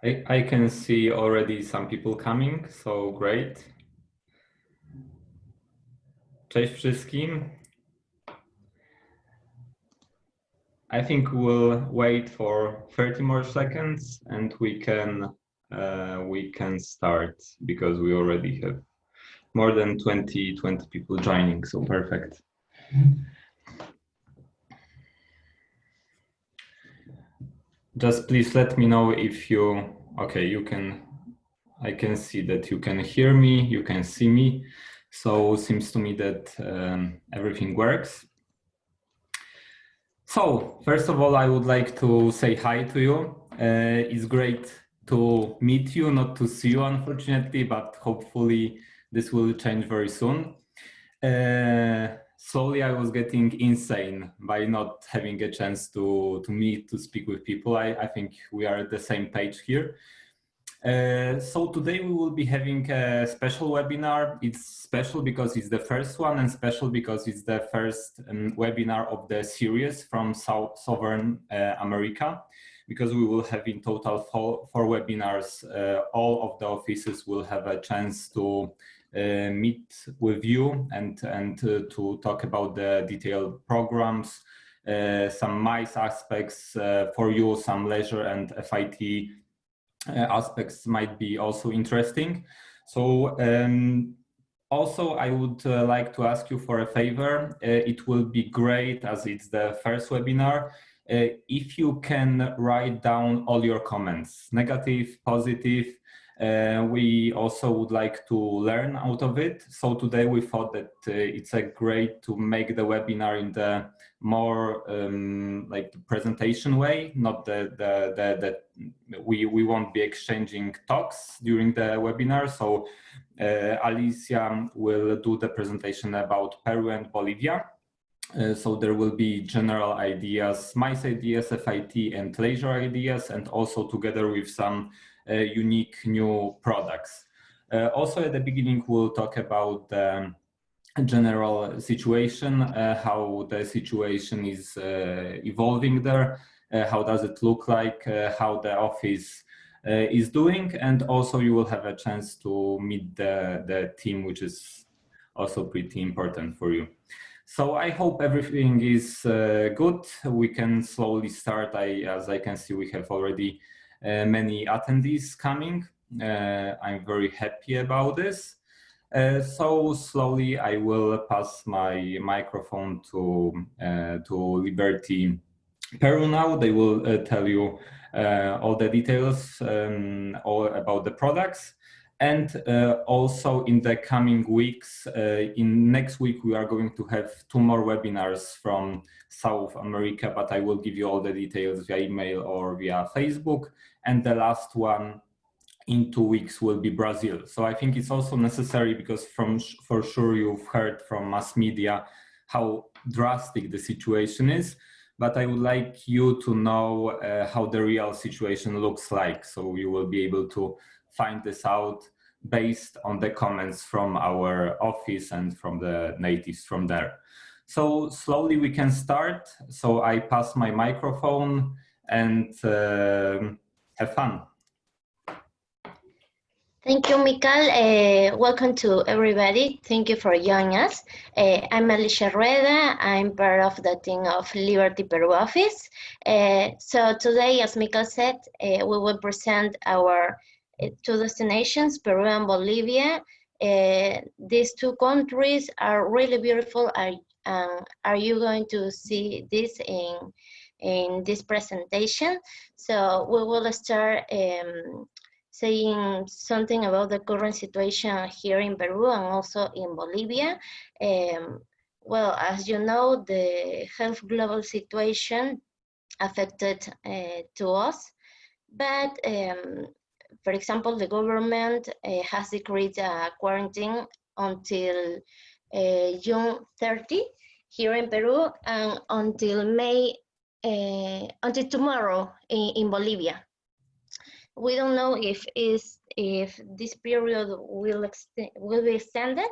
I can see already some people coming, so great. Cześć wszystkim. I think we'll wait for 30 more seconds and we can start because we already have more than 20 people joining, so perfect. Just please let me know if I can see that you can hear me, you can see me. So seems to me that everything works. So first of all, I would like to say hi to you. It's great to meet you, not to see you, unfortunately, but hopefully this will change very soon. Slowly, I was getting insane by not having a chance to meet, to speak with people. I think we are at the same page here. So today we will be having a special webinar. It's special because it's the first one and special because it's the first webinar of the series from Southern America, because we will have in total four webinars. All of the offices will have a chance to meet with you and to talk about the detailed programs, some MICE aspects for you, some leisure and FIT aspects might be also interesting. So also I would like to ask you for a favor. It will be great, as it's the first webinar, if you can write down all your comments, negative, positive. We also would like to learn out of it. So today we thought that it's a great to make the webinar in the more like the presentation way, not we won't be exchanging talks during the webinar. So Alicia will do the presentation about Peru and Bolivia. So there will be general ideas, MICE ideas, FIT and leisure ideas, and also together with some unique new products. Also at the beginning, we'll talk about the general situation, how the situation is evolving there, how does it look like, how the office is doing, and also you will have a chance to meet the team, which is also pretty important for you. So I hope everything is good. We can slowly start. As I can see, we have already many attendees coming. I'm very happy about this. So slowly I will pass my microphone to Liberty Peru now. They will tell you all the details all about the products. And also in the coming weeks, in next week, we are going to have 2 more webinars from South America, but I will give you all the details via email or via Facebook. And the last one in 2 weeks will be Brazil. So I think it's also necessary because for sure you've heard from mass media how drastic the situation is, but I would like you to know how the real situation looks like. So you will be able to find this out based on the comments from our office and from the natives from there. So slowly we can start. So I pass my microphone and have fun. Thank you, Michael. Welcome to everybody. Thank you for joining us. I'm Alicia Rueda. I'm part of the team of Liberty Peru office. So today, as Michael said, we will present our 2 destinations, Peru and Bolivia. These 2 countries are really beautiful. Are you going to see this in this presentation? So we will start saying something about the current situation here in Peru and also in Bolivia. Well, as you know, the health global situation affected to us, but for example, the government has decreed a quarantine until June 30 here in Peru and until tomorrow in Bolivia. We don't know if this period will be extended,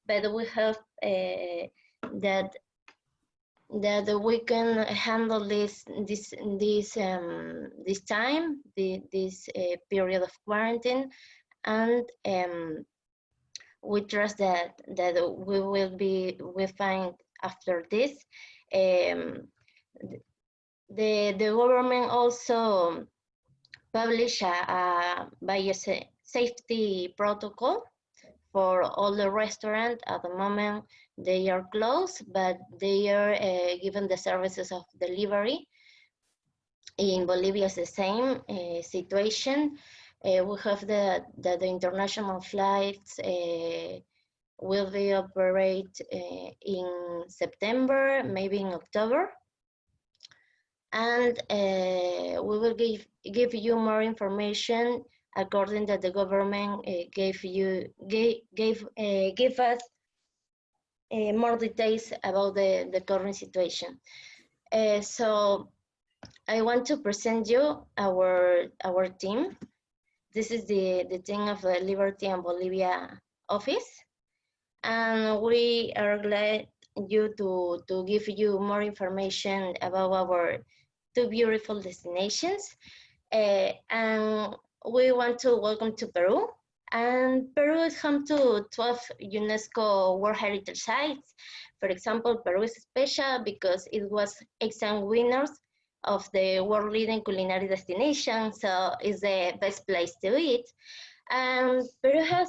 but we hope that that we can handle this time, this period of quarantine, and we trust that we will be fine after this. The government also published a biosafety protocol for all the restaurants. At the moment, they are closed, but they are given the services of delivery. In Bolivia, it's the same situation. We have the international flights will be operate in September, maybe in October, and we will give you more information according that the government give us more details about the current situation. So I want to present you our team. This is the team of the Liberty and Bolivia office, and we are glad you to give you more information about our two beautiful destinations. And we want to welcome to Peru. And Peru is home to 12 UNESCO World Heritage Sites. For example, Peru is special because it was exam winners of the world leading culinary destination, so it's the best place to eat. And Peru has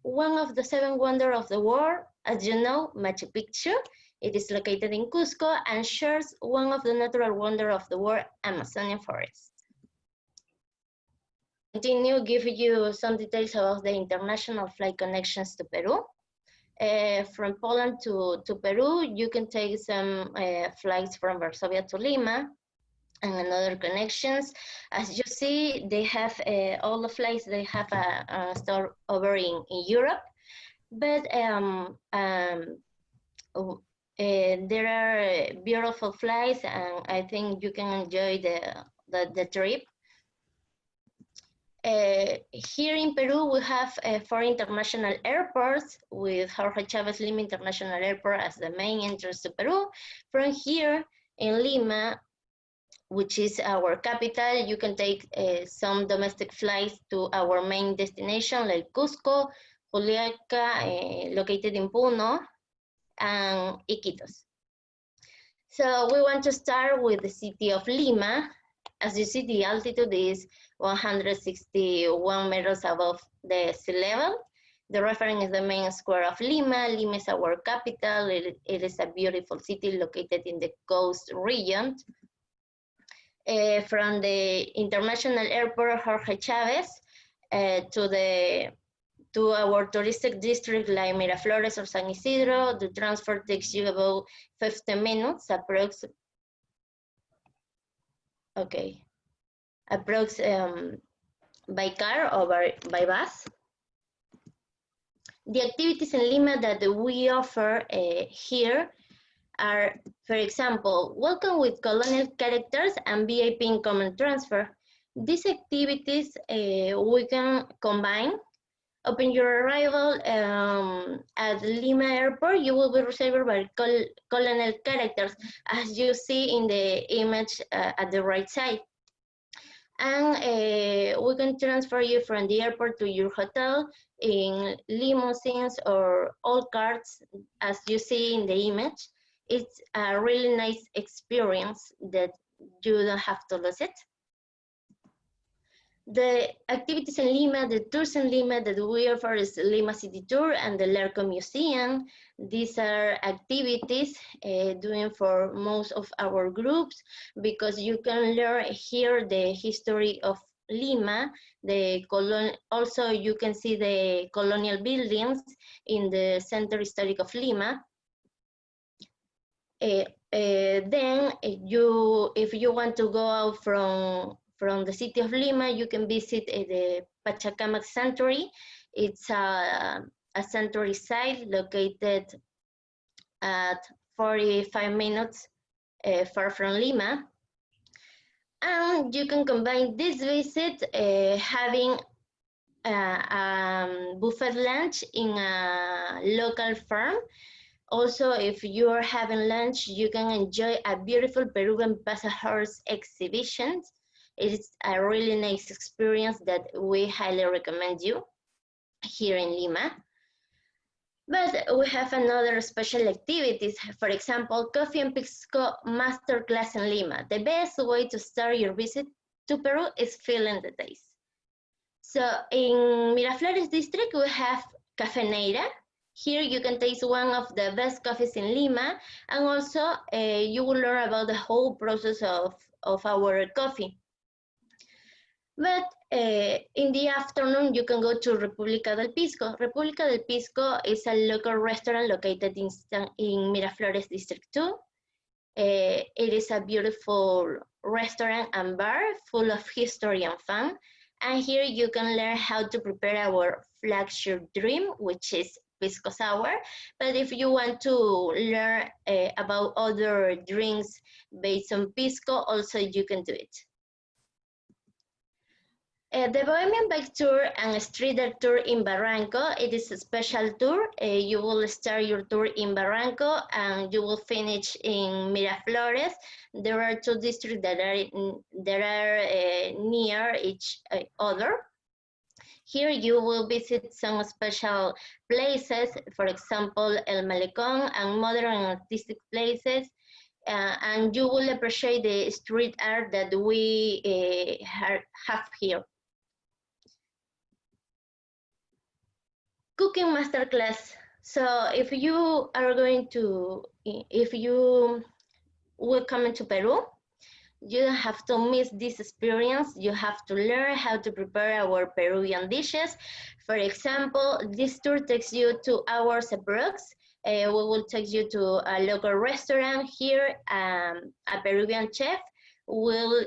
one of the 7 wonders of the world, as you know, Machu Picchu. It is located in Cusco and shares one of the natural wonders of the world, Amazonian forest. Continue give you some details about the international flight connections to Peru. From Poland to Peru, you can take some flights from Varsovia to Lima and another connections. As you see, they have all the flights, they have a store over in Europe, but there are beautiful flights, and I think you can enjoy the trip. Here in Peru, we have 4 international airports, with Jorge Chávez Lima International Airport as the main entrance to Peru. From here in Lima, which is our capital, you can take some domestic flights to our main destination, like Cusco, Juliaca, located in Puno, and Iquitos. So we want to start with the city of Lima. As you see, the altitude is 161 meters above the sea level. The reference is the main square of Lima. Lima is our capital. It is a beautiful city located in the coast region. From the international airport Jorge Chávez to our touristic district like Miraflores or San Isidro, the transfer takes you about 15 minutes approx. Okay, approx by car or by bus. The activities in Lima that we offer here are, for example, welcome with colonial characters and VIP in common transfer. These activities we can combine. Upon your arrival at Lima Airport, you will be received by colonial characters, as you see in the image at the right side. And we can transfer you from the airport to your hotel in limousines or all cars, as you see in the image. It's a really nice experience that you don't have to lose it. The activities in Lima, the tours in Lima that we offer is Lima City Tour and the Lerco Museum. These are activities doing for most of our groups, because you can learn here the history of Lima. Also, you can see the colonial buildings in the center historic of Lima. Then, if you want to go out from the city of Lima, you can visit the Pachacamac Sanctuary. It's a sanctuary site located at 45 minutes far from Lima. And you can combine this visit having a buffet lunch in a local farm, Also, if you are having lunch, you can enjoy a beautiful Peruvian pasahorse exhibition. It's a really nice experience that we highly recommend you here in Lima. But we have another special activities. For example, Coffee and Pisco Masterclass in Lima. The best way to start your visit to Peru is feeling the taste. So in Miraflores district, we have Cafeneira. Here you can taste one of the best coffees in Lima, and also you will learn about the whole process of our coffee. But in the afternoon, you can go to República del Pisco. República del Pisco is a local restaurant located in Miraflores District 2. It is a beautiful restaurant and bar full of history and fun. And here you can learn how to prepare our flagship drink, which is Pisco Sour. But if you want to learn about other drinks based on Pisco, also you can do it. The Bohemian Bike Tour and Street Art Tour in Barranco, it is a special tour. You will start your tour in Barranco and you will finish in Miraflores. There are two districts that are near each other. Here you will visit some special places, for example, El Malecón and modern and artistic places. And you will appreciate the street art that we have here. Cooking masterclass. So if you will come into Peru, you don't have to miss this experience. You have to learn how to prepare our Peruvian dishes. For example, this tour takes you 2 hours approx. We will take you to a local restaurant here. A Peruvian chef will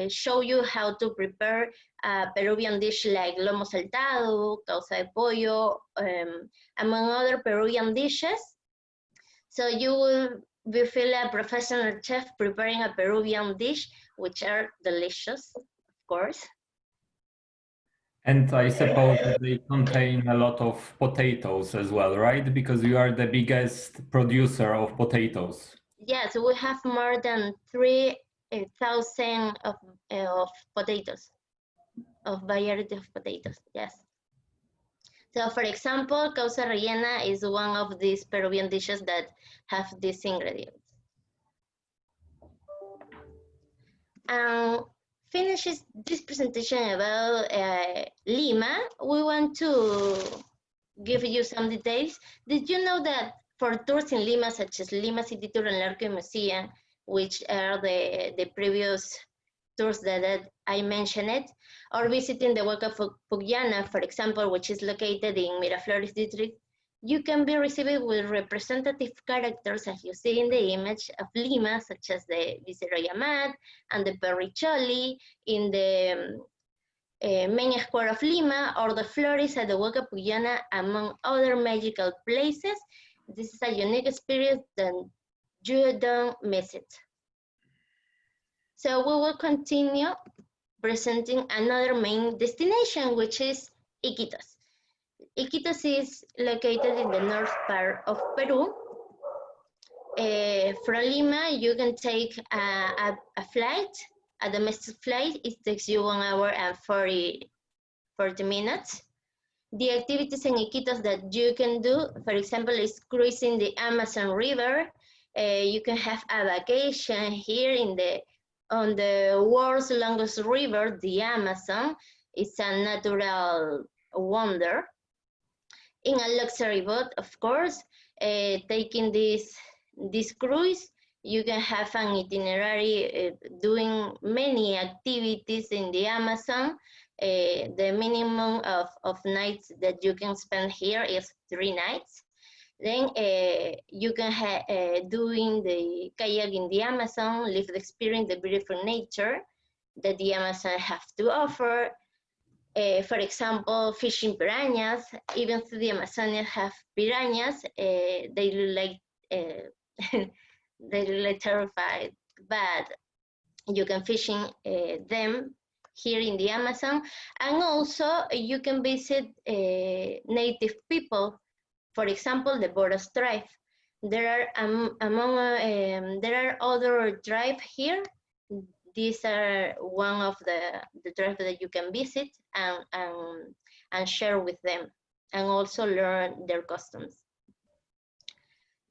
show you how to prepare a Peruvian dish like lomo saltado, causa de pollo, among other Peruvian dishes. So you will feel a professional chef preparing a Peruvian dish, which are delicious, of course. And I suppose that they contain a lot of potatoes as well, right? Because you are the biggest producer of potatoes. Yes, we have more than 3,000 of potatoes, of variety of potatoes, yes. So for example, causa rellena is one of these Peruvian dishes that have these ingredients. Finishes this presentation about Lima, we want to give you some details. Did you know that for tours in Lima, such as Lima City Tour and Larco Museum, which are the previous tours that I mentioned, or visiting the Huaca Pugliana, for example, which is located in Miraflores district, you can be received with representative characters, as you see in the image, of Lima, such as the Viceroy Amat and the Perricholi in the main square of Lima, or the Flores at the Huaca Pugliana, among other magical places. This is a unique experience that you don't miss it. So we will continue presenting another main destination, which is Iquitos. Iquitos is located in the north part of Peru. From Lima, you can take a flight, a domestic flight. It takes you 1 hour and 40 minutes. The activities in Iquitos that you can do, for example, is cruising the Amazon River. You can have a vacation here on the world's longest river, the Amazon. It's a natural wonder. In a luxury boat, of course, taking this cruise, you can have an itinerary doing many activities in the Amazon. The minimum of nights that you can spend here is 3 nights. Then you can doing the kayak in the Amazon, live the experience, the beautiful nature that the Amazon have to offer. For example, fishing piranhas. Even though the Amazonia have piranhas, they look like they look like terrified, but you can fishing them here in the Amazon, and also you can visit native people. For example, the Boros tribe. There are there are other drive here. These are one of the drive that you can visit and share with them, and also learn their customs.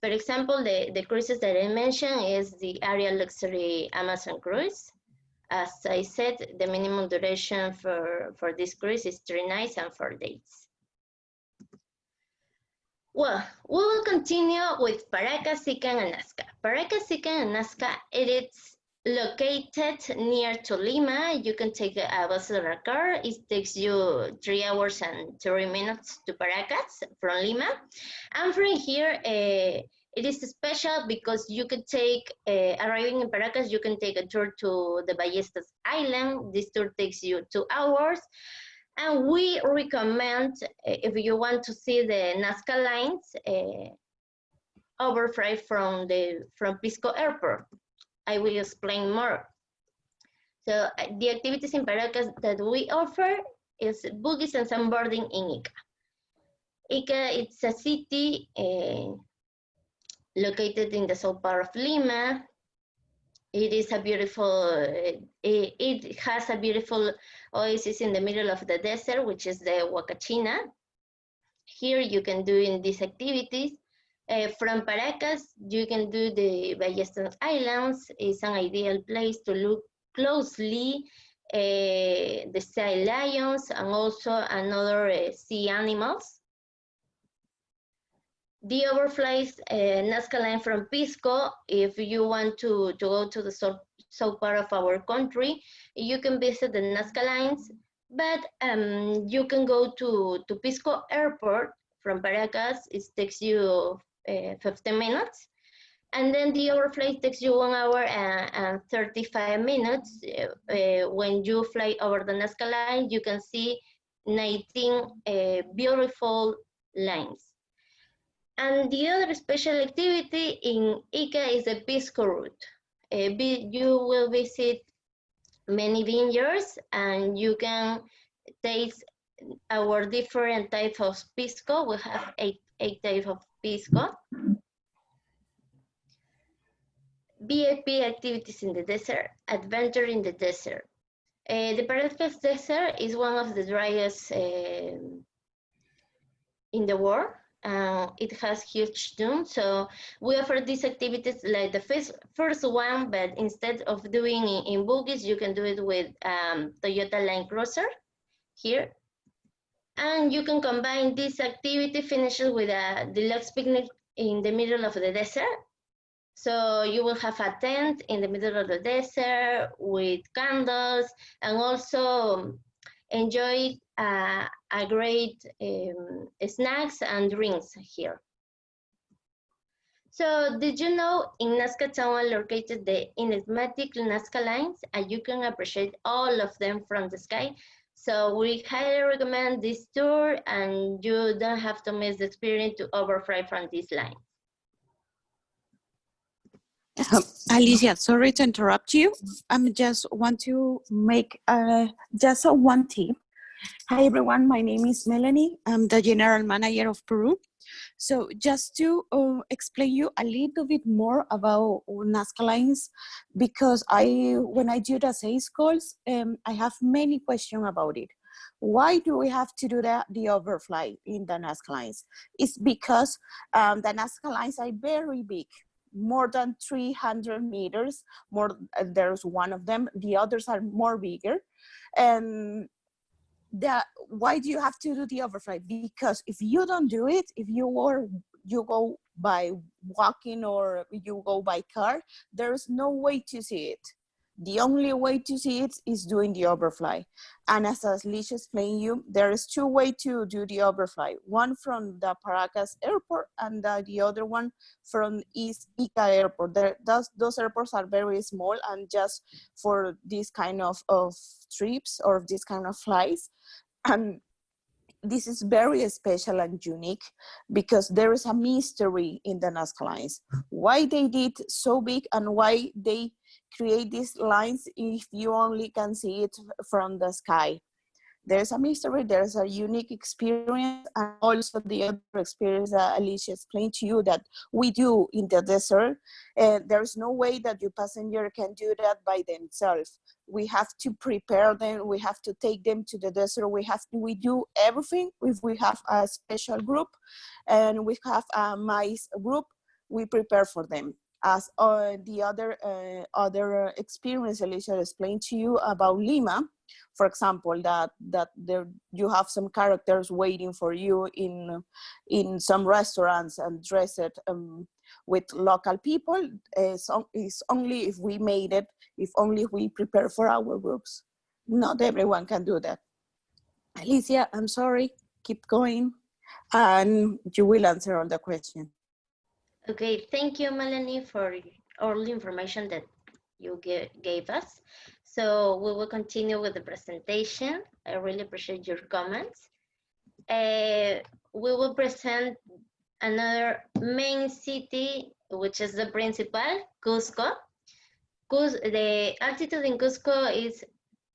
For example, the cruises that I mentioned is the Ariel Luxury Amazon cruise. As I said, the minimum duration for this cruise is 3 nights and 4 days. Well, we will continue with Paracas, Sican, and Nazca. Paracas, Sican, and Nazca, it is located near to Lima. You can take a bus or a car. It takes you 3 hours and 30 minutes to Paracas from Lima. And from here, it is special because you could take, arriving in Paracas, you can take a tour to the Ballestas Island. This tour takes you 2 hours. And we recommend, if you want to see the Nazca lines, overfly from Pisco Airport. I will explain more. So the activities in Paracas that we offer is boogies and sandboarding in Ica. Ica, it's a city located in the south part of Lima. It is a beautiful, it has a beautiful oasis in the middle of the desert, which is the Huacachina. Here you can do in these activities. From Paracas, you can do the Ballestas Islands. It's an ideal place to look closely the sea lions and also another sea animals. The overflies Nazca line from Pisco, if you want to go to the south part of our country, you can visit the Nazca lines, but you can go to Pisco Airport from Paracas. It takes you 15 minutes. And then the overflight takes you 1 hour and 35 minutes. When you fly over the Nazca line, you can see 19 beautiful lines. And the other special activity in Ica is the Pisco route. You will visit many vineyards and you can taste our different types of Pisco. We have eight types of Pisco. VIP activities in the desert, adventure in the desert. The Paracas Desert is one of the driest in the world. It has huge dunes, so we offer these activities like the first one, but instead of doing it in buggies, you can do it with Toyota Land Cruiser here. And you can combine this activity finishes with a deluxe picnic in the middle of the desert. So you will have a tent in the middle of the desert with candles and also enjoy a great snacks and drinks here. So did you know in Nazca Town are located the enigmatic Nazca lines, and you can appreciate all of them from the sky. So we highly recommend this tour, and you don't have to miss the experience to overfly from this line. Alicia, sorry to interrupt you. I just want to make just one tip. Hi everyone, my name is Melanie. I'm the general manager of Peru. So just to explain you a little bit more about Nazca lines, because when I do the sales calls, I have many questions about it. Why do we have to do the overfly in the Nazca lines? It's because the Nazca lines are very big. More than 300 meters, there's one of them, the others are more bigger. And why do you have to do the overflight? Because if you don't do it, if you go by walking or you go by car, there's no way to see it. The only way to see it is doing the overfly. And as Alicia explained you, there is 2 ways to do the overfly. One from the Paracas airport and the other one from East Ica airport. Those airports are very small and just for this kind of trips or this kind of flights. And this is very special and unique because there is a mystery in the Nazca lines. Why they did so big and why they create these lines if you only can see it from the sky. there's a mystery, there's a unique experience, and also the other experience that Alicia explained to you that we do in the desert. There's no way that your passenger can do that by themselves. We have to prepare them, we have to take them to the desert, we do everything. If we have a special group and we have a mice group, we prepare for them. As the other experience Alicia explained to you about Lima, for example, that there you have some characters waiting for you in some restaurants and dressed with local people. It's only if we made it, if only we prepare for our groups. Not everyone can do that. Alicia, I'm sorry, keep going, and you will answer all the questions. Okay, thank you, Melanie, for all the information that you gave us. So we will continue with the presentation. I really appreciate your comments. We will present another main city, which is the principal, Cusco. The altitude in Cusco is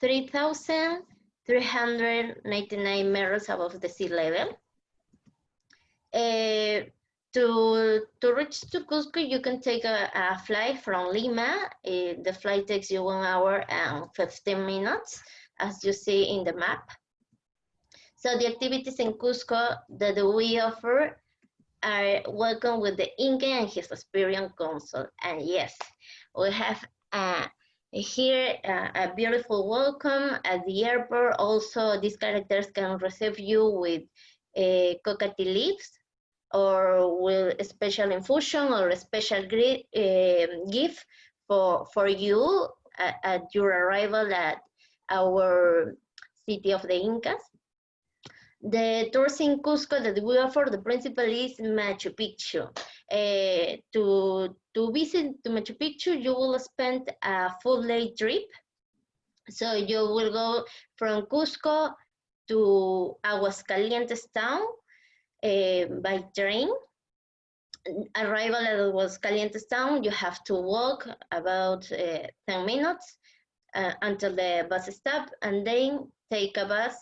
3,399 meters above the sea level. To reach to Cusco, you can take a flight from Lima. The flight takes you 1 hour and 15 minutes, as you see in the map. So the activities in Cusco that we offer are welcome with the ENG and his experienced consul. And yes, we have here a beautiful welcome at the airport. Also, these characters can receive you with coca tea leaves, or with a special infusion or a special gift for you at your arrival at our city of the Incas. The tours in Cusco that we offer, the principal is Machu Picchu. To visit to Machu Picchu, you will spend a full day trip. So you will go from Cusco to Aguascalientes town, by train. Arrival at Aguascalientes town, you have to walk about 10 minutes until the bus stop, and then take a bus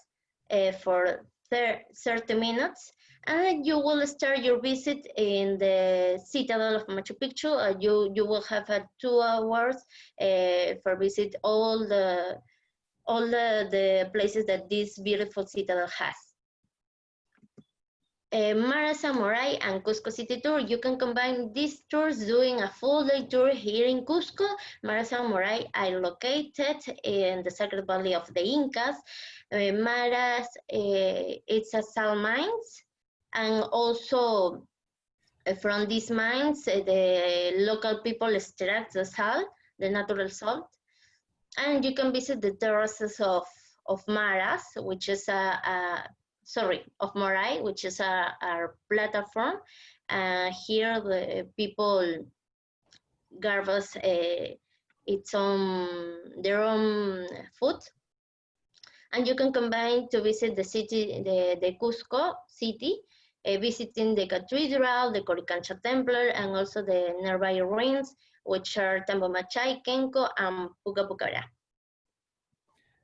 for 30 minutes, and then you will start your visit in the citadel of Machu Picchu. You will have 2 hours for visit all the places that this beautiful citadel has. Mara Samurai and Cusco City Tour. You can combine these tours doing a full day tour here in Cusco. Mara Samurai are located in the Sacred Valley of the Incas. Maras, it's a salt mines, and also from these mines, the local people extract the salt, the natural salt, and you can visit the terraces of Maras, which is of Morai, which is our platform. Here the people harvest their own food. And you can combine to visit the city, the Cusco city, visiting the cathedral, the Coricancha temple, and also the nearby ruins, which are Tambomachay, Kenko, and Pucapucara.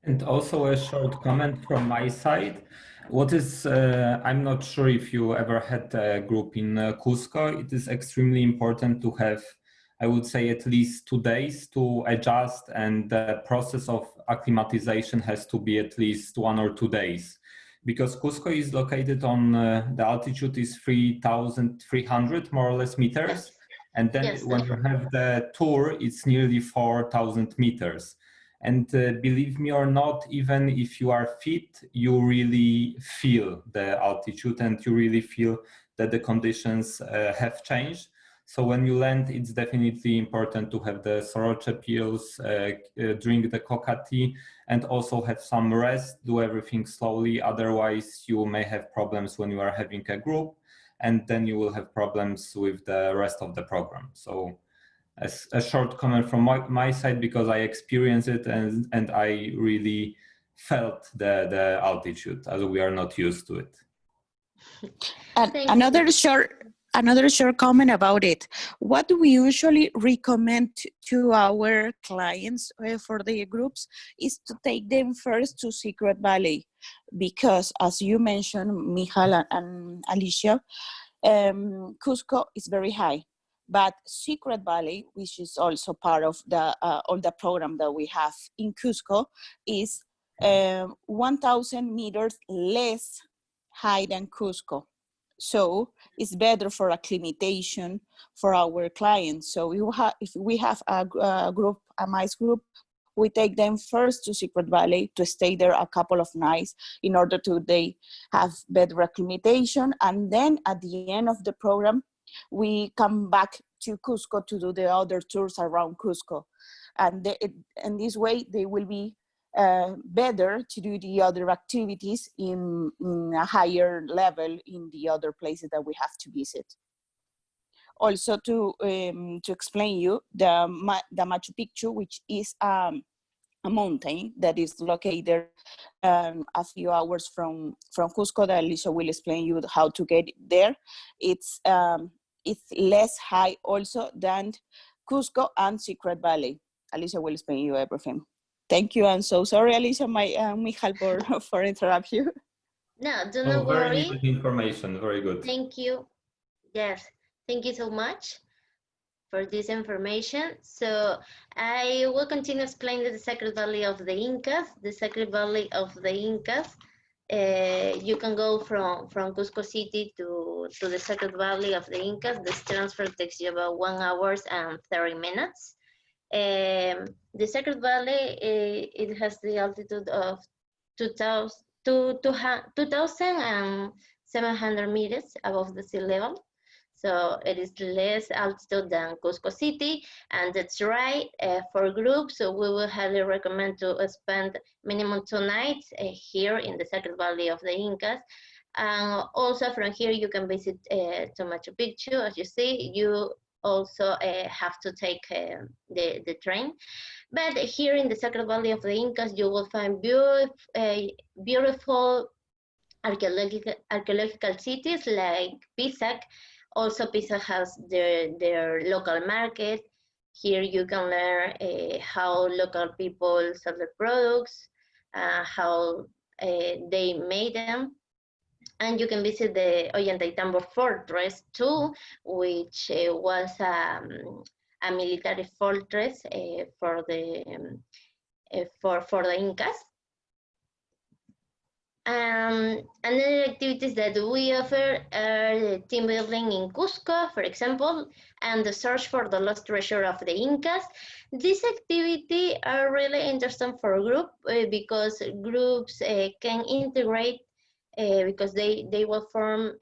And also a short comment from my side. I'm not sure if you ever had a group in Cusco. It is extremely important to have, I would say, at least 2 days to adjust, and the process of acclimatization has to be at least 1 or 2 days. Because Cusco is located on, the altitude is 3,300 more or less meters. And then when you have the tour, it's nearly 4,000 meters. And believe me or not, even if you are fit, you really feel the altitude and you really feel that the conditions have changed. So when you land, it's definitely important to have the soroche pills, drink the coca tea, and also have some rest, do everything slowly. Otherwise, you may have problems when you are having a group, and then you will have problems with the rest of the program. So a short comment from my side, because I experienced it and I really felt the altitude, as we are not used to it. And another short another short comment about it. What do we usually recommend to our clients for their groups is to take them first to Secret Valley, because as you mentioned, Michal and Alicia, Cusco is very high, but Secret Valley, which is also part of the all the program that we have in Cusco, is 1,000 meters less high than Cusco. So it's better for acclimatization for our clients. So if we have a group, a MICE group, we take them first to Secret Valley to stay there a couple of nights in order to they have better acclimatization. And then at the end of the program, we come back to Cusco to do the other tours around Cusco. And in this way, they will be better to do the other activities in a higher level in the other places that we have to visit. Also to explain you, the Machu Picchu, which is a mountain that is located a few hours from Cusco, that Alicia will explain you how to get there. It's less high also than Cusco and Secret Valley. Alicia will explain you everything. Thank you. I'm so sorry, Alicia, Michal, for interrupt you. No, do not very worry. needed information. Very good. Thank you. Yes, thank you so much for this information. So I will continue explaining the Sacred Valley of the Incas. The Sacred Valley of the Incas. You can go from Cusco City to the Sacred Valley of the Incas. This transfer takes you about 1 hour and 30 minutes. The Sacred Valley, it has the altitude of 2,700 meters above the sea level. So it is less altitude than Cusco City, and that's right. For groups, so we will highly recommend to spend minimum 2 nights here in the Sacred Valley of the Incas. And also from here, you can visit to Machu Picchu. As you see, you also have to take the train. But here in the Sacred Valley of the Incas, you will find beautiful archaeological cities like Pisac. Also, Pisac has their local market. Here you can learn how local people sell their products, how they made them. And you can visit the Ollantaytambo Fortress too, which was a military fortress for the Incas. Another activities that we offer are team building in Cusco, for example, and the search for the lost treasure of the Incas. These activities are really interesting for a group because groups can integrate because they will form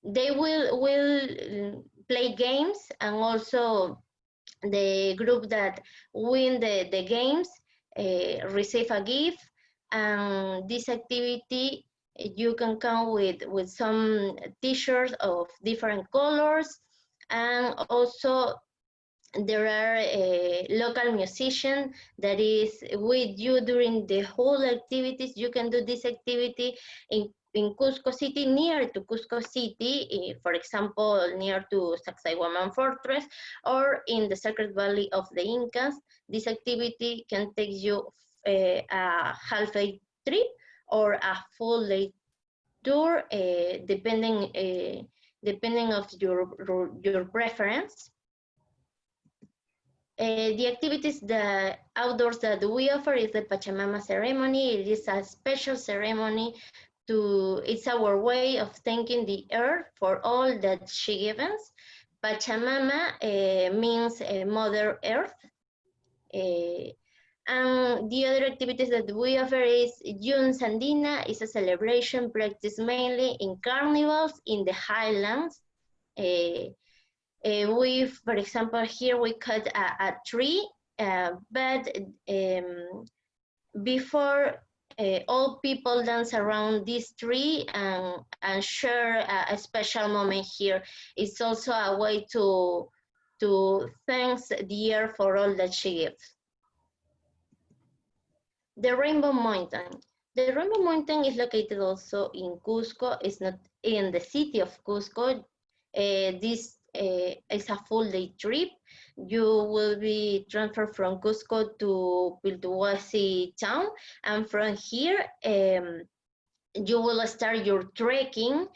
they will play games, and also the group that win the games receive a gift. And this activity, you can come with some t-shirts of different colors, and also there are a local musician that is with you during the whole activities. You can do this activity in Cusco City, near to Cusco City, for example, near to Sacsayhuaman Fortress, or in the Sacred Valley of the Incas. This activity can take you a half-day trip or a full-day tour, depending of your preference. The activities, the outdoors that we offer is the Pachamama ceremony. It is a special ceremony it's our way of thanking the earth for all that she gives us. Pachamama means Mother Earth. And the other activities that we offer is June Sandina. Is a celebration practiced mainly in carnivals in the highlands. For example, here we cut a tree, but before all people dance around this tree and share a special moment here. It's also a way to thank the earth for all that she gives. The Rainbow Mountain. The Rainbow Mountain is located also in Cusco. It's not in the city of Cusco. This is a full day trip. You will be transferred from Cusco to Piltuasi town, and from here you will start your trekking.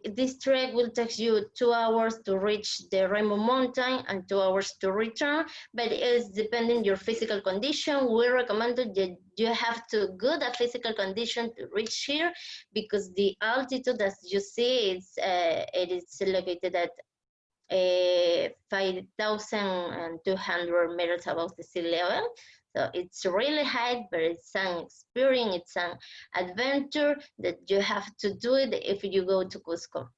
This trek will take you 2 hours to reach the Rainbow Mountain and 2 hours to return, but it's depending your physical condition. We recommend that you have to good a physical condition to reach here, because the altitude, as you see, it is located at 5,200 meters above the sea level. So it's really high, but it's an experience, it's an adventure that you have to do it if you go to Cusco.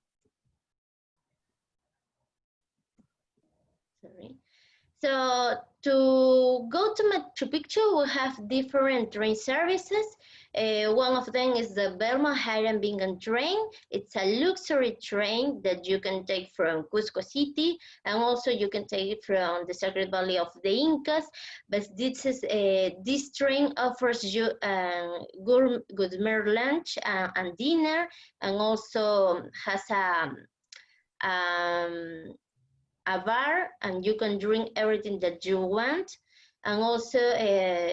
Sorry. So to go to Machu Picchu, we have different train services. One of them is the Belmont Hiram Bingham train. It's a luxury train that you can take from Cusco City, and also you can take it from the Sacred Valley of the Incas. But this train offers you good meal lunch and dinner, and also has a bar, and you can drink everything that you want, and also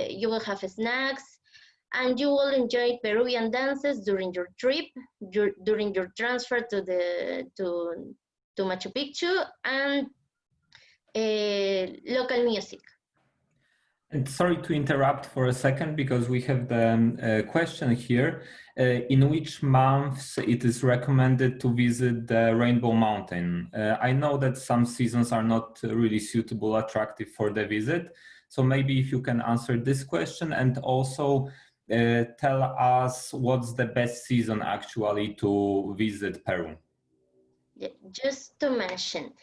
you will have snacks, and you will enjoy Peruvian dances during your trip, during your transfer to Machu Picchu, and local music. And sorry to interrupt for a second, because we have the question here. In which months it is recommended to visit the Rainbow Mountain? I know that some seasons are not really suitable, attractive for the visit. So maybe if you can answer this question, and also tell us what's the best season actually to visit Peru. Yeah, just to mention,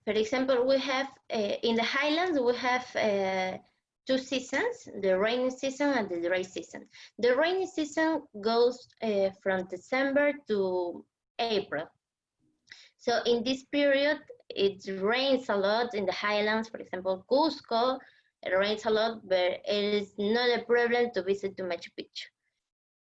for example, we have in the highlands, we have 2 seasons, the rainy season and the dry season. The rainy season goes from December to April. So in this period, it rains a lot in the highlands. For example, Cusco, it rains a lot, but it is not a problem to visit to Machu Picchu.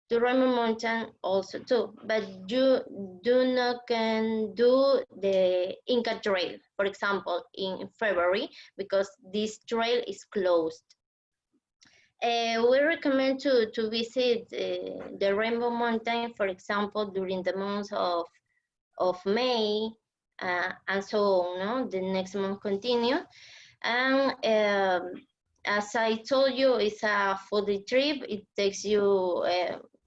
To Rainbow Mountain also too, but you do not can do the Inca Trail, for example, in February, because this trail is closed. We recommend to visit the Rainbow Mountain, for example, during the months of May, and so on, no? The next month continue. And as I told you, it's a full day trip. It takes you,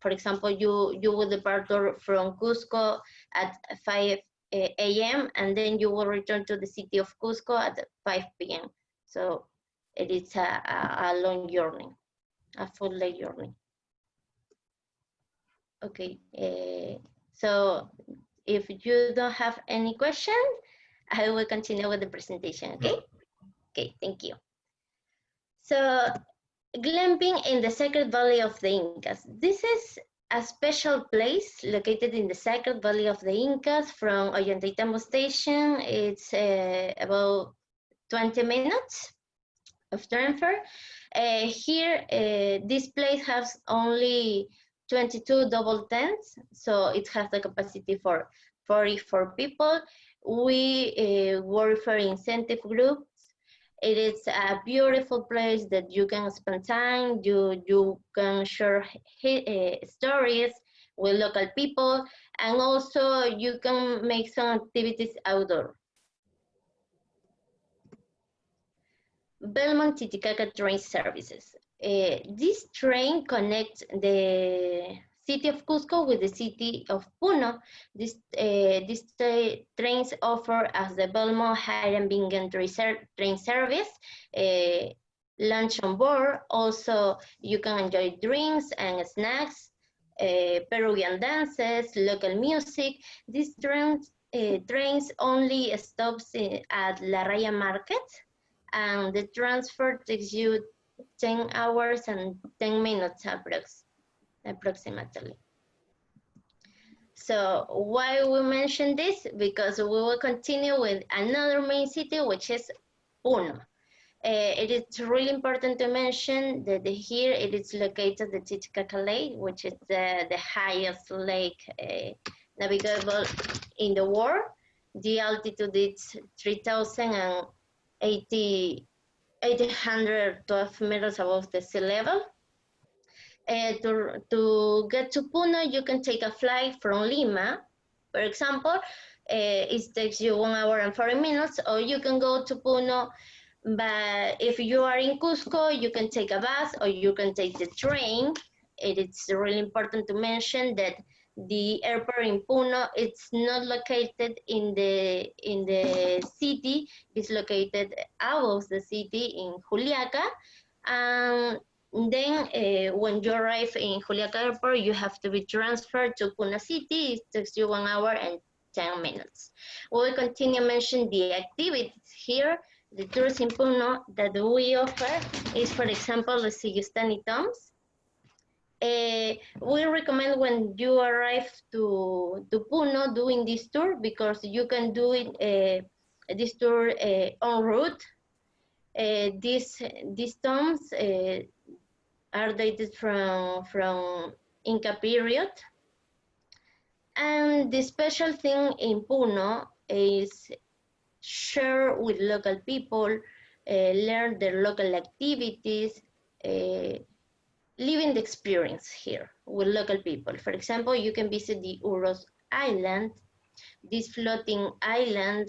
for example, you will depart from Cusco at 5 a.m. and then you will return to the city of Cusco at 5 p.m. So it is a long journey, a full day journey. Okay, so if you don't have any question, I will continue with the presentation, okay? Okay, thank you. So, glamping in the Sacred Valley of the Incas. This is a special place located in the Sacred Valley of the Incas from Ollantaytambo Station. It's about 20 minutes of transfer. Here, this place has only 22 double tents, so it has the capacity for 44 people. We work for incentive groups. It is a beautiful place that you can spend time, you can share stories with local people, and also you can make some activities outdoor. Belmont Titicaca train services. This train connects the city of Cusco with the city of Puno. These trains offer as the Belmont Hiram Bingham train service, lunch on board. Also, you can enjoy drinks and snacks, Peruvian dances, local music. These trains only stops at La Raya Market, and the transfer takes you 10 hours and 10 minutes approximately. So why we mention this? Because we will continue with another main city, which is Puno. It is really important to mention that here it is located the Titicaca Lake, which is the highest lake navigable in the world. The altitude is 812 meters above the sea level. To get to Puno, you can take a flight from Lima, for example. It takes you 1 hour and 40 minutes, or you can go to Puno. But if you are in Cusco, you can take a bus or you can take the train. It is really important to mention that the airport in Puno, it's not located in the city. It's located out of the city in Juliaca. Then when you arrive in Juliaca Airport, you have to be transferred to Puno City. It takes you 1 hour and 10 minutes. We'll continue mentioning the activities here. The tours in Puno that we offer is, for example, the Sigustani tombs. We recommend when you arrive to Puno doing this tour, because you can do it this tour en route. These tombs are dated from Inca period. And the special thing in Puno is share with local people, learn their local activities, living the experience here with local people. For example, you can visit the Uros Island. This floating island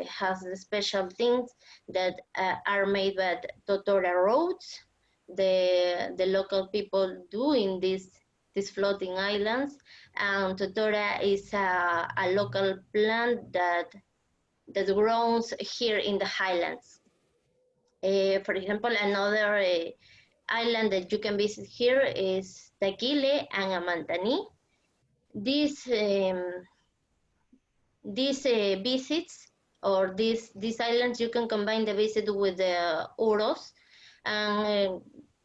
has the special things that are made by Totora roads. The local people doing these floating islands. And Totora is a local plant that grows here in the highlands. For example, another island that you can visit here is Taquile and Amantani. These visits, or these islands, you can combine the visit with the Uros, and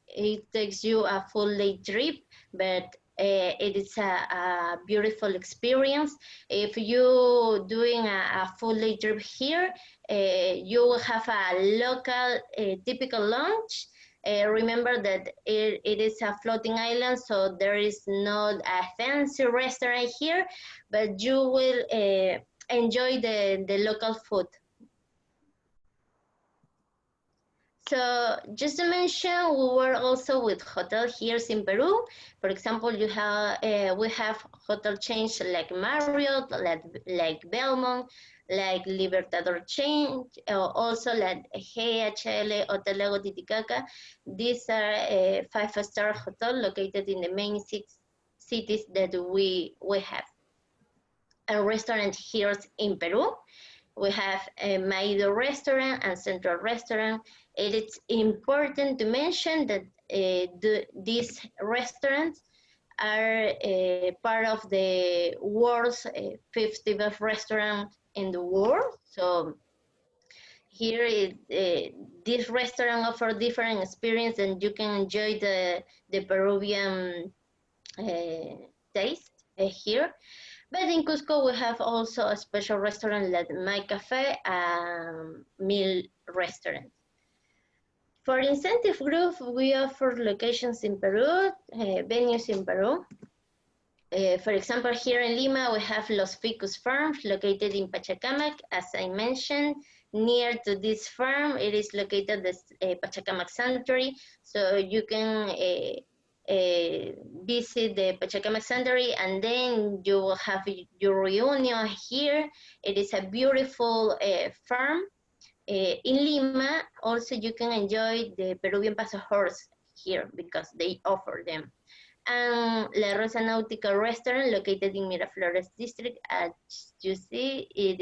it takes you a full day trip, but it is a beautiful experience. If you're doing a full day trip here, you will have a local typical lunch. Remember that it is a floating island, so there is not a fancy restaurant here, but you will enjoy the local food. So just to mention, we were also with hotels here in Peru. For example, we have hotel chains like Marriott, like Belmont, like Libertador chain, also like GHL, Hotel Lago Titicaca. These are a 5-star hotel located in the main 6 cities that we have. A restaurant here in Peru. We have a Maido restaurant and Central restaurant. It is important to mention that these restaurants are part of the world's 50 best restaurant in the world. So here, this restaurant offers different experience, and you can enjoy the Peruvian taste here. But in Cusco, we have also a special restaurant like My Cafe and Meal Restaurant. For incentive group, we offer locations in Peru, venues in Peru. For example, here in Lima, we have Los Ficus Farms located in Pachacamac. As I mentioned, near to this farm, it is located the Pachacamac Sanctuary. So you can visit the Pachacamac Sanctuary, and then you will have your reunion here. It is a beautiful farm. In Lima, also you can enjoy the Peruvian Paso Horse here because they offer them. And La Rosa Nautical Restaurant, located in Miraflores district. As you see, it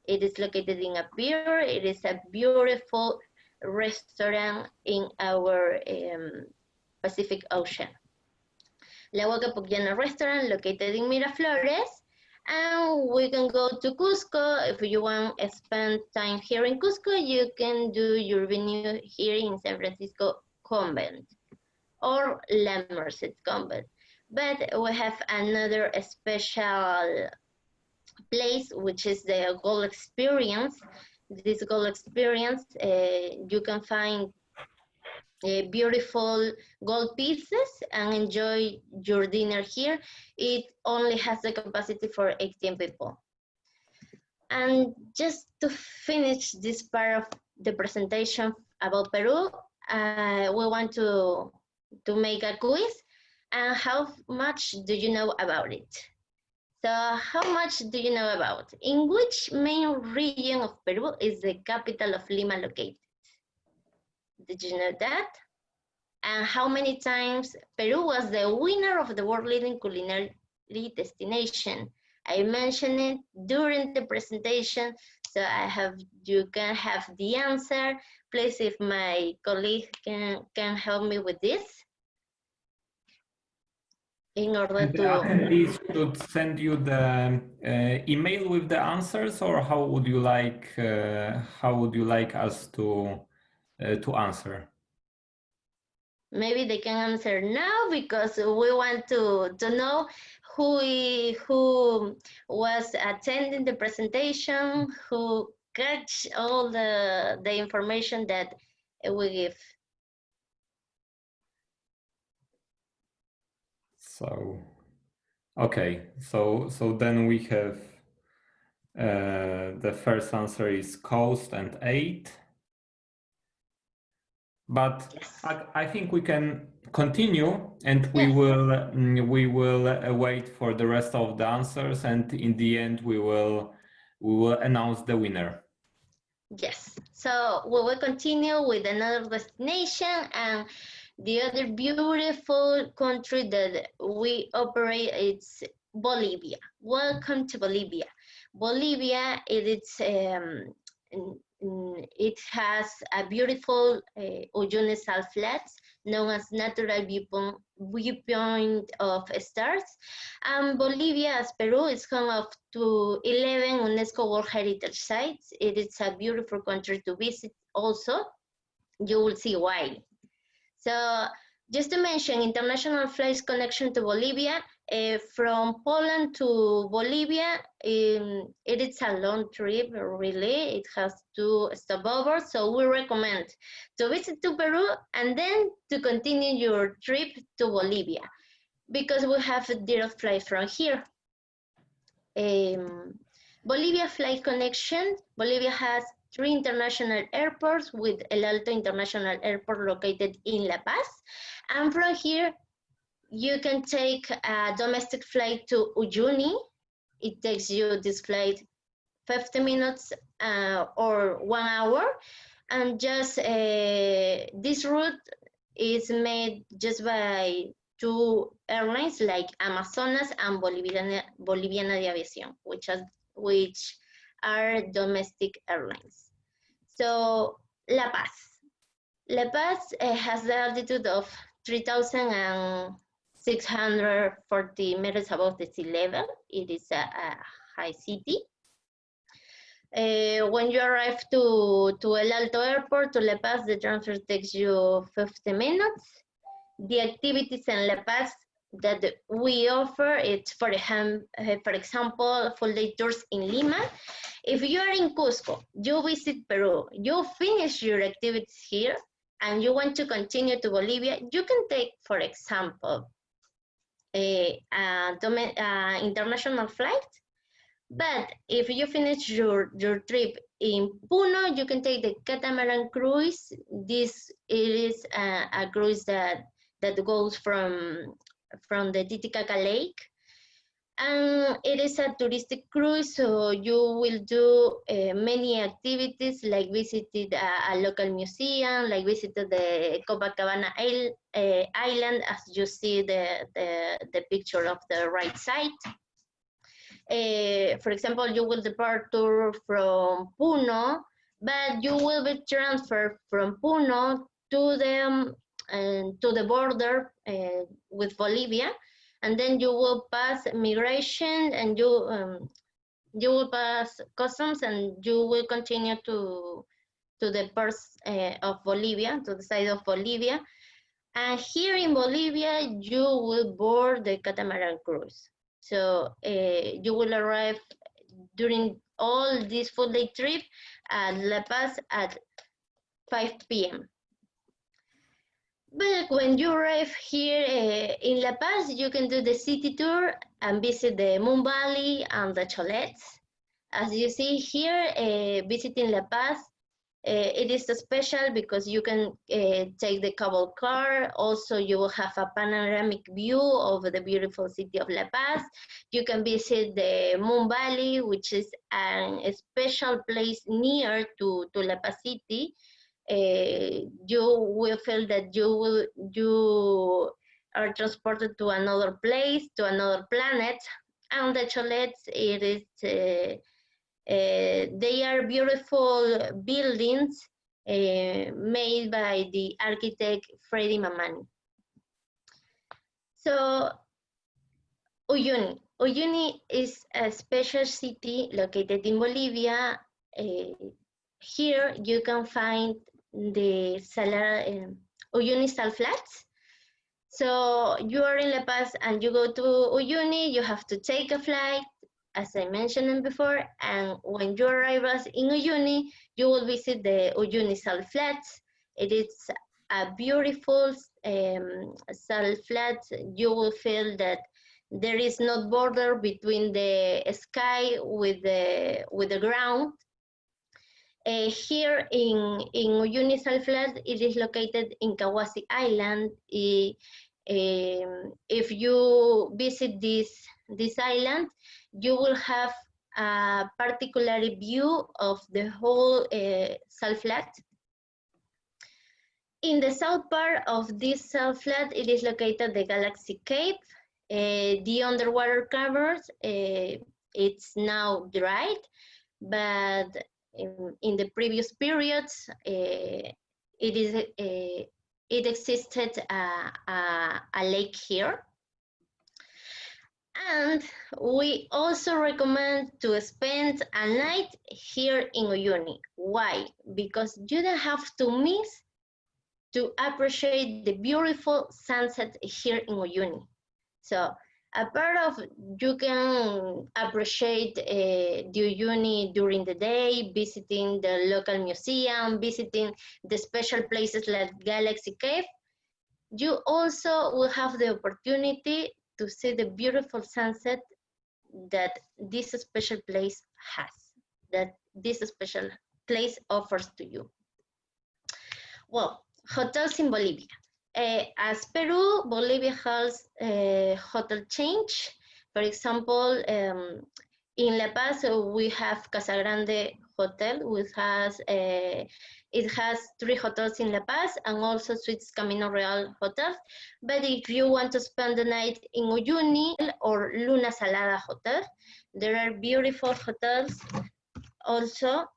is located in a pier. It is a beautiful restaurant in our Pacific Ocean. La Huaca Pucllana Restaurant, located in Miraflores. And we can go to Cusco. If you want to spend time here in Cusco, you can do your venue here in San Francisco Convent or La Merced Convent. But we have another special place, which is the Gold Experience. this gold experience, you can find beautiful gold pieces and enjoy your dinner here. It only has the capacity for 18 people. And just to finish this part of the presentation about Peru, we want to make a quiz. And how much do you know about it? So how much do you know about? In which main region of Peru is the capital of Lima located? Did you know that? And how many times Peru was the winner of the world leading culinary destination? I mentioned it during the presentation, so you can have the answer. Please, if my colleague can help me with this. In order And the to attendees should send you the email with the answers, or how would you like us to answer? maybe they can answer now, because we want to know who was attending the presentation, who catch all the information that we give. So, okay, so then we have the first answer is coast and aid. But Yes. I think we can continue, and we Yes. will wait for the rest of the answers, and in the end we will announce the winner. Yes. So we will continue with another destination, and the other beautiful country that we operate is Bolivia. Welcome to Bolivia. Bolivia, it has a beautiful Uyuni salt flats known as natural viewpoint of stars. And Bolivia, as Peru, is home of to 11 UNESCO World Heritage Sites. It is a beautiful country to visit also. You will see why. So just to mention, international flights connection to Bolivia, from Poland to Bolivia, it is a long trip, really. It has 2 stopovers, so we recommend to visit to Peru and then to continue your trip to Bolivia, because we have a direct flight from here. Bolivia flight connection. Bolivia has 3 international airports, with El Alto International Airport located in La Paz. And from here, you can take a domestic flight to Uyuni. It takes you this flight 50 minutes or 1 hour. And just this route is made just by 2 airlines like Amazonas and Boliviana de Aviación, which are domestic airlines. So La Paz. La Paz has the altitude of 3,640 meters above the sea level. It is a high city. When you arrive to El Alto Airport, to La Paz, the transfer takes you 50 minutes. The activities in La Paz that we offer, it's for example, full day tours in Lima. If you are in Cusco, you visit Peru, you finish your activities here, and you want to continue to Bolivia, you can take, for example, international flight. But if you finish your trip in Puno, you can take the catamaran cruise. This is a cruise that goes from the Titicaca Lake. And it is a touristic cruise, so you will do many activities, like visited a local museum, like visited the Copacabana Island, as you see the picture of the right side. For example, you will depart from Puno, but you will be transferred from Puno to the border with Bolivia, and then you will pass migration, and you will pass customs, and you will continue to the parts of Bolivia, to the side of Bolivia. And here in Bolivia, you will board the catamaran cruise. So you will arrive during all this full day trip at La Paz at 5 p.m. But when you arrive here in La Paz, you can do the city tour and visit the Moon Valley and the cholets. As you see here, visiting La Paz, it is special because you can take the cable car. Also, you will have a panoramic view of the beautiful city of La Paz. You can visit the Moon Valley, which is a special place near to La Paz City. You will feel that you are transported to another place, to another planet. And the cholets, it is they are beautiful buildings made by the architect Freddy Mamani. So Uyuni. Uyuni is a special city located in Bolivia. Here you can find the Uyuni salt flats. So you are in La Paz and you go to Uyuni, you have to take a flight, as I mentioned before, and when you arrive in Uyuni, you will visit the Uyuni salt flats. It is a beautiful salt flat. You will feel that there is no border between the sky with the ground. Here in Uyuni Salt Flat, it is located in Kawasi Island. If you visit this island, you will have a particular view of the whole salt flat. In the south part of this salt flat, it is located the Galaxy Cave. The underwater covers, it's now dried, but in the previous periods, it existed a lake here. And we also recommend to spend a night here in Uyuni. Why? Because you don't have to miss to appreciate the beautiful sunset here in Uyuni. So a part of you can appreciate the Uyuni during the day, visiting the local museum, visiting the special places like Galaxy Cave. You also will have the opportunity to see the beautiful sunset that this special place has, that this special place offers to you. Well, hotels in Bolivia. As Peru, Bolivia has hotel change. For example, in La Paz, we have Casa Grande Hotel, which has it has 3 hotels in La Paz and also Suites Camino Real hotels. But if you want to spend the night in Uyuni or Luna Salada Hotel, there are beautiful hotels also.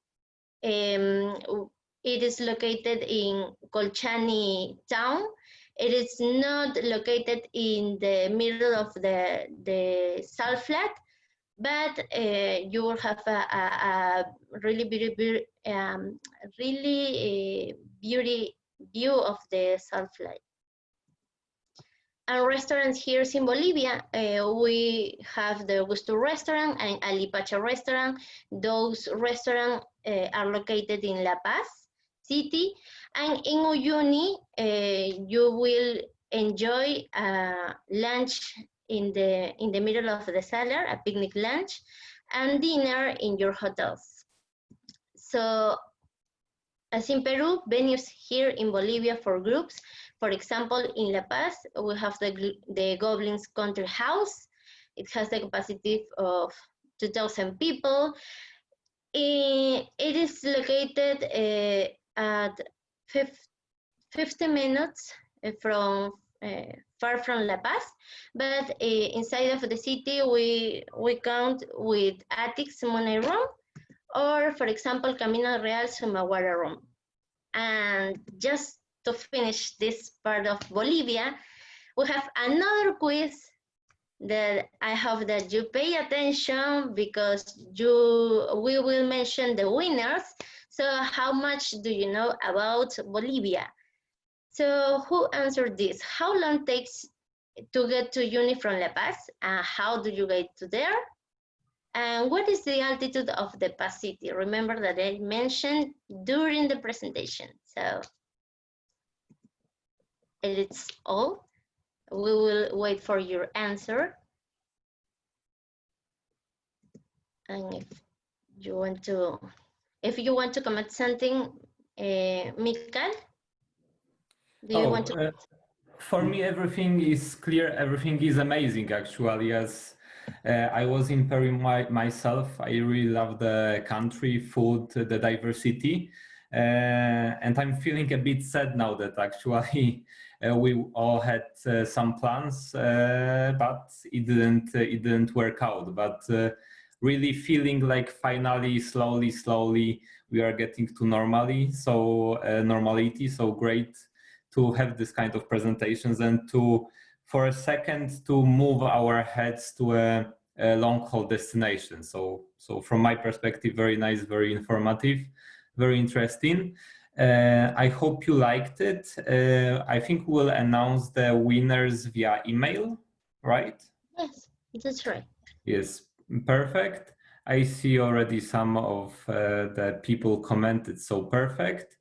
It is located in Colchani town. It is not located in the middle of the salt flat, but you will have a really beauty view of the salt flat. And restaurants here in Bolivia, we have the Gusto restaurant and Alipacha restaurant. Those restaurants are located in La Paz City. And in Uyuni, you will enjoy lunch in the middle of the cellar, a picnic lunch, and dinner in your hotels. So, as in Peru, venues here in Bolivia for groups. For example, in La Paz, we have the Goblins Country House. It has the capacity of 2,000 people. It is located at 50 minutes from far from La Paz, but inside of the city we count with attics money room, or for example Camino Real Sumaguara room. And just to finish this part of Bolivia, we have another quiz that I hope that you pay attention, because we will mention the winners. So how much do you know about Bolivia? So who answered this? How long takes to get to Uni from La Paz? How do you get to there? And what is the altitude of the past city? Remember that I mentioned during the presentation. So it's all. We will wait for your answer. And if you want to comment something, Mikael, do you want to? For me, everything is clear. Everything is amazing, actually. As I was in Peru myself, I really love the country, food, the diversity, and I'm feeling a bit sad now that actually we all had some plans, but it didn't work out. But really feeling like finally, slowly, we are getting to normality. So great to have this kind of presentations and to, for a second, to move our heads to a long-haul destination. So from my perspective, very nice, very informative, very interesting. I hope you liked it. I think we'll announce the winners via email, right? Yes, that's right. Yes, perfect. I see already some of the people commented, so perfect.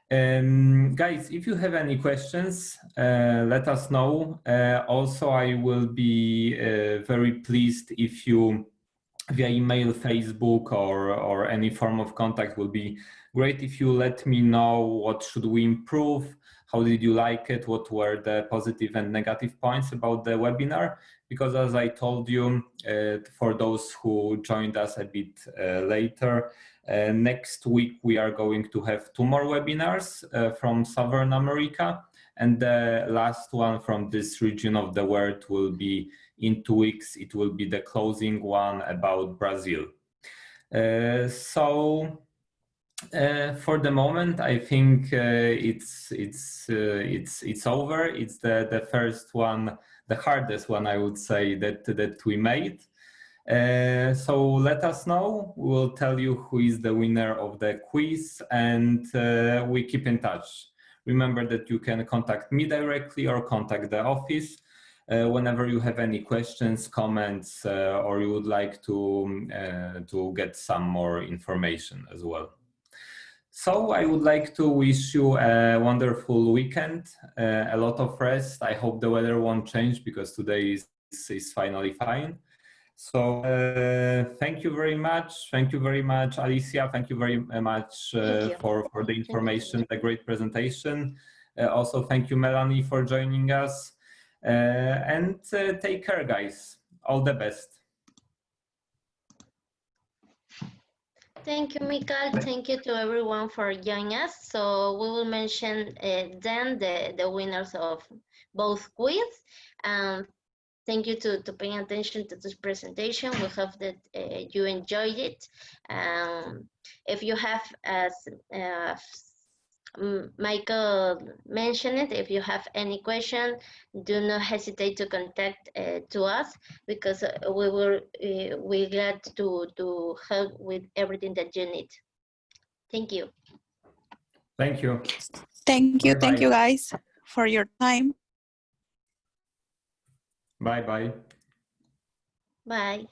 Guys, if you have any questions, let us know. Also, I will be very pleased if you, via email, Facebook, or any form of contact, will be great if you let me know what should we improve, how did you like it, what were the positive and negative points about the webinar, because as I told you, for those who joined us a bit later, next week we are going to have 2 more webinars from Southern America, and the last one from this region of the world will be in 2 weeks. It will be the closing one about Brazil. For the moment, I think it's over. It's the first one, the hardest one, I would say, that we made. So let us know. We will tell you who is the winner of the quiz, and we keep in touch. Remember that you can contact me directly or contact the office whenever you have any questions, comments, or you would like to get some more information as well. So I would like to wish you a wonderful weekend, a lot of rest. I hope the weather won't change because today is finally fine. So thank you very much. Thank you very much, Alicia. Thank you very much for the information, the great presentation. Also, thank you, Melanie, for joining us. And take care, guys. All the best. Thank you, Mikael. Thank you to everyone for joining us. So we will mention then the winners of both quiz. Thank you to paying attention to this presentation. We hope that you enjoyed it. If you have, as Michael mentioned it, if you have any question, do not hesitate to contact to us, because we're glad to help with everything that you need. Thank you. Thank you. Thank you. Bye-bye. Thank you, guys, for your time. Bye-bye. Bye.